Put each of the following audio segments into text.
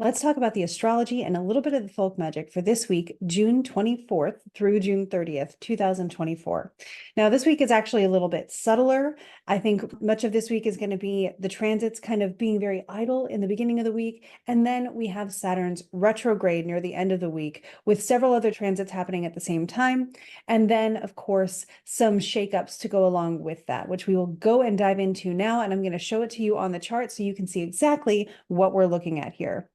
Let's talk about the astrology and a little bit of the folk magic for this week, June 24th through June 30th, 2024. Now, this week is actually a little bit subtler. I think much of this week is going to be the transits kind of being very idle in the beginning of the week. And then we have Saturn's retrograde near the end of the week, with several other transits happening at the same time. And then, of course, some shakeups to go along with that, which we will go and dive into now. And I'm going to show it to you on the chart so you can see exactly what we're looking at here.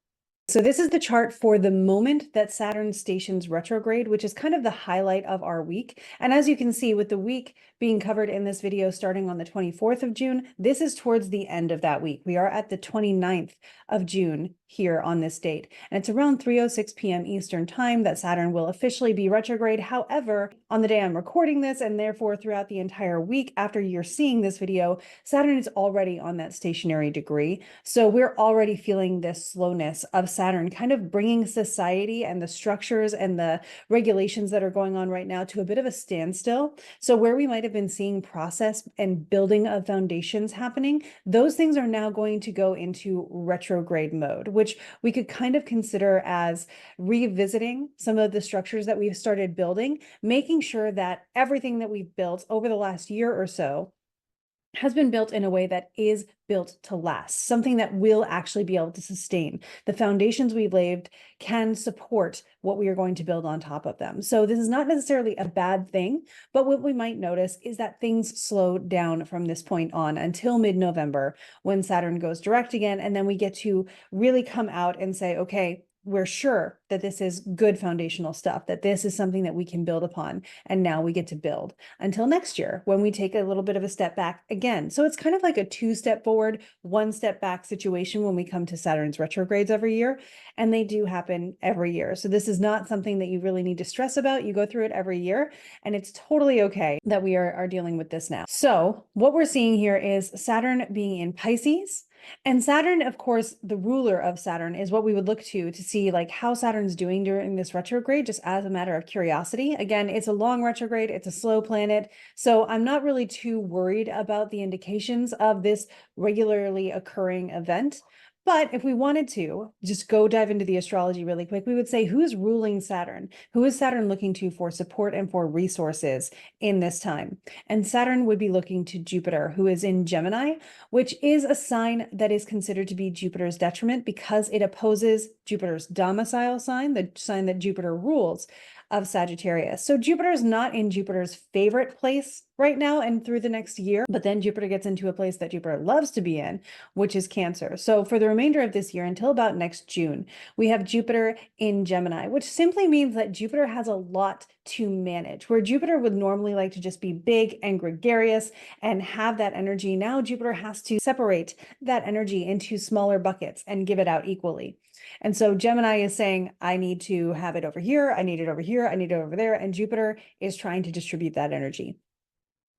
So this is the chart for the moment that Saturn stations retrograde, which is kind of the highlight of our week. And as you can see, with the week being covered in this video starting on the 24th of June, this is towards the end of that week. We are at the 29th of June here on this date. And it's around 3:06 p.m. Eastern time that Saturn will officially be retrograde. However, on the day I'm recording this, and therefore throughout the entire week after you're seeing this video, Saturn is already on that stationary degree. So we're already feeling this slowness of Saturn kind of bringing society and the structures and the regulations that are going on right now to a bit of a standstill. So where we might have been seeing process and building of foundations happening, those things are now going to go into retrograde mode, which we could kind of consider as revisiting some of the structures that we've started building, making sure that everything that we've built over the last year or so has been built in a way that is built to last, something that will actually be able to sustain. The foundations we've laid can support what we are going to build on top of them. So this is not necessarily a bad thing, but what we might notice is that things slow down from this point on until mid-November when Saturn goes direct again. And then we get to really come out and say, okay, we're sure that this is good foundational stuff, that this is something that we can build upon. And now we get to build until next year when we take a little bit of a step back again. So it's kind of like a 2-step forward, 1-step back situation when we come to Saturn's retrogrades every year. And they do happen every year. So this is not something that you really need to stress about. You go through it every year, and it's totally okay that we are dealing with this now. So what we're seeing here is Saturn being in Pisces. And Saturn, of course, the ruler of Saturn is what we would look to see like how Saturn's doing during this retrograde, just as a matter of curiosity. Again, it's a long retrograde, it's a slow planet. So I'm not really too worried about the indications of this regularly occurring event. But if we wanted to just go dive into the astrology really quick, we would say, who's ruling Saturn? Who is Saturn looking to for support and for resources in this time? And Saturn would be looking to Jupiter, who is in Gemini, which is a sign that is considered to be Jupiter's detriment because it opposes Jupiter's domicile sign, the sign that Jupiter rules, of Sagittarius. So Jupiter is not in Jupiter's favorite place right now and through the next year, but then Jupiter gets into a place that Jupiter loves to be in, which is Cancer. So for the remainder of this year until about next June, we have Jupiter in Gemini, which simply means that Jupiter has a lot to manage. Where Jupiter would normally like to just be big and gregarious and have that energy, now Jupiter has to separate that energy into smaller buckets and give it out equally. And so Gemini is saying, I need to have it over here, I need it over here, I need it over there, and Jupiter is trying to distribute that energy.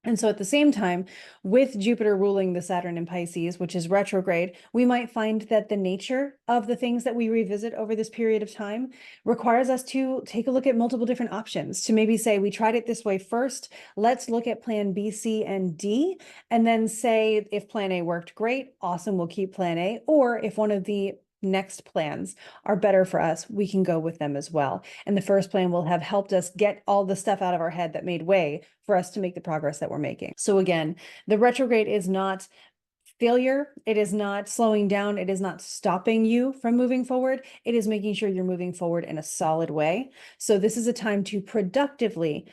And so at the same time, with Jupiter ruling the Saturn in Pisces, which is retrograde, we might find that the nature of the things that we revisit over this period of time requires us to take a look at multiple different options, to maybe say, we tried it this way first, let's look at plan B, C, and D, and then say, if plan A worked great, awesome, we'll keep plan A, or if one of the next plans are better for us, we can go with them as well. And the first plan will have helped us get all the stuff out of our head that made way for us to make the progress that we're making. So again, the retrograde is not failure. It is not slowing down. It is not stopping you from moving forward. It is making sure you're moving forward in a solid way. So this is a time to productively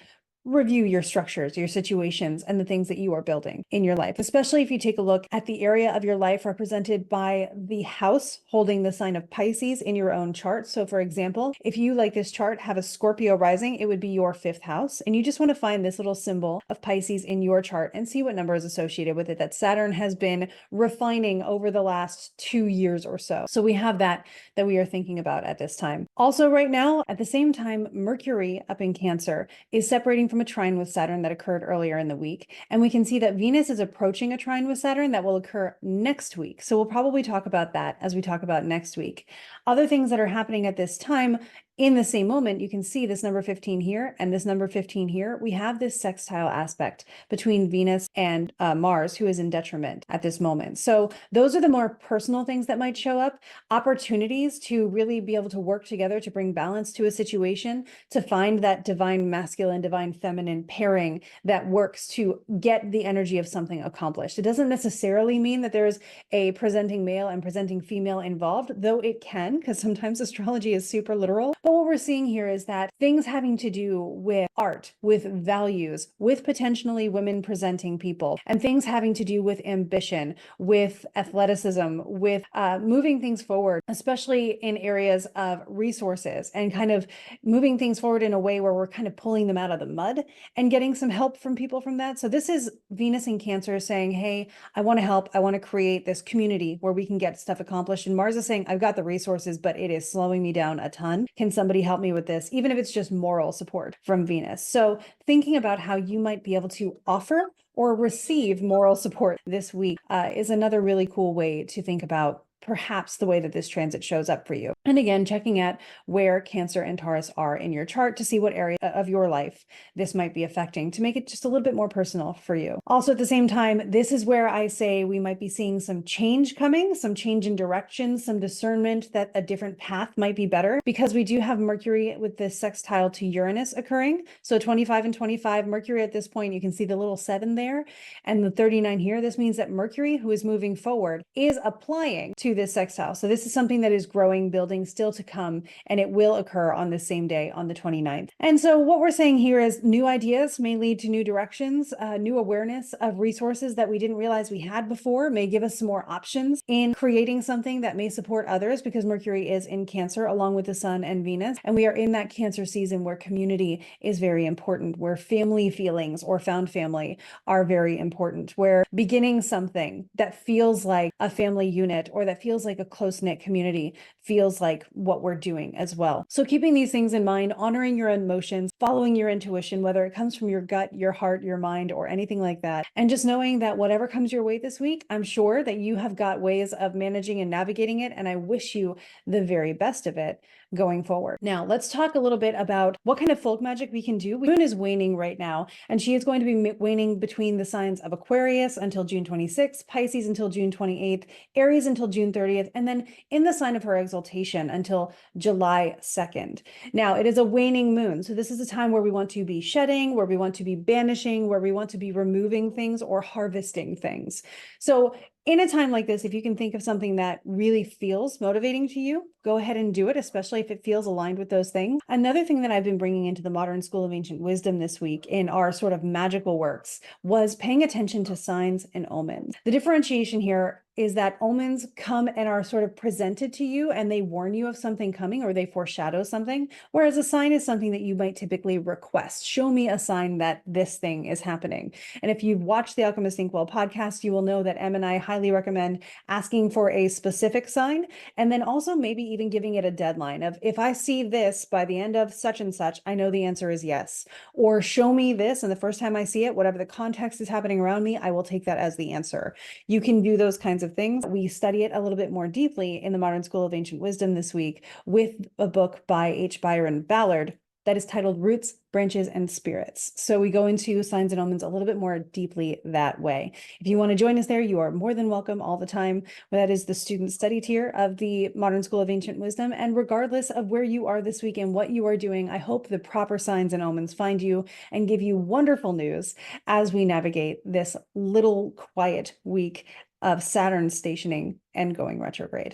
review your structures, your situations, and the things that you are building in your life, especially if you take a look at the area of your life represented by the house holding the sign of Pisces in your own chart. So for example, if you, like this chart, have a Scorpio rising, it would be your 5th house. And you just want to find this little symbol of Pisces in your chart and see what number is associated with it that Saturn has been refining over the last 2 years or so. So we have that we are thinking about at this time. Also right now, at the same time, Mercury up in Cancer is separating from a trine with Saturn that occurred earlier in the week. And we can see that Venus is approaching a trine with Saturn that will occur next week. So we'll probably talk about that as we talk about next week. Other things that are happening at this time In the same moment, you can see this number 15 here and this number 15 here. We have this sextile aspect between Venus and Mars, who is in detriment at this moment. So those are the more personal things that might show up, opportunities to really be able to work together to bring balance to a situation, to find that divine masculine, divine feminine pairing that works to get the energy of something accomplished. It doesn't necessarily mean that there's a presenting male and presenting female involved, though it can, because sometimes astrology is super literal. But what we're seeing here is that things having to do with art, with values, with potentially women presenting people, and things having to do with ambition, with athleticism, with moving things forward, especially in areas of resources, and kind of moving things forward in a way where we're kind of pulling them out of the mud and getting some help from people from that. So this is Venus in Cancer saying, hey, I want to help. I want to create this community where we can get stuff accomplished. And Mars is saying, I've got the resources, but it is slowing me down a ton. Can somebody help me with this? Even if it's just moral support from Venus. So thinking about how you might be able to offer or receive moral support this week is another really cool way to think about perhaps the way that this transit shows up for you. And again, checking at where Cancer and Taurus are in your chart to see what area of your life this might be affecting, to make it just a little bit more personal for you. Also, at the same time, this is where I say we might be seeing some change coming, some change in direction, some discernment that a different path might be better, because we do have Mercury with this sextile to Uranus occurring. So 25 and 25, Mercury at this point, you can see the little 7 there, and the 39 here. This means that Mercury, who is moving forward, is applying to this sextile. So this is something that is growing, building, still to come, and it will occur on the same day, on the 29th. And so what we're saying here is new ideas may lead to new directions, new awareness of resources that we didn't realize we had before, may give us some more options in creating something that may support others, because Mercury is in Cancer along with the Sun and Venus. And we are in that Cancer season where community is very important, where family feelings or found family are very important, where beginning something that feels like a family unit or that feels like a close-knit community feels like what we're doing as well. So keeping these things in mind, honoring your emotions, following your intuition, whether it comes from your gut, your heart, your mind, or anything like that. And just knowing that whatever comes your way this week, I'm sure that you have got ways of managing and navigating it. And I wish you the very best of it going forward. Now, let's talk a little bit about what kind of folk magic we can do. The moon is waning right now, and she is going to be waning between the signs of Aquarius until June 26th, Pisces until June 28th, Aries until June 30th, and then in the sign of her exaltation until July 2nd. Now, it is a waning moon, so this is a time where we want to be shedding, where we want to be banishing, where we want to be removing things or harvesting things. So in a time like this, if you can think of something that really feels motivating to you, go ahead and do it, especially if it feels aligned with those things. Another thing that I've been bringing into the Modern School of Ancient Wisdom this week in our sort of magical works was paying attention to signs and omens. The differentiation here is that omens come and are sort of presented to you and they warn you of something coming or they foreshadow something, whereas a sign is something that you might typically request. Show me a sign that this thing is happening. And if you've watched the Alchemist Inkwell podcast, you will know that Em and I highly recommend asking for a specific sign, and then also maybe even giving it a deadline of, if I see this by the end of such and such, I know the answer is yes. Or show me this, and the first time I see it, whatever the context is happening around me, I will take that as the answer. You can do those kinds of things. We study it a little bit more deeply in the Modern School of Ancient Wisdom this week with a book by H. Byron Ballard that is titled Roots, Branches, and Spirits. So we go into signs and omens a little bit more deeply that way. If you want to join us there, you are more than welcome all the time. That is the student study tier of the Modern School of Ancient Wisdom. And regardless of where you are this week and what you are doing, I hope the proper signs and omens find you and give you wonderful news as we navigate this little quiet week of Saturn stationing and going retrograde.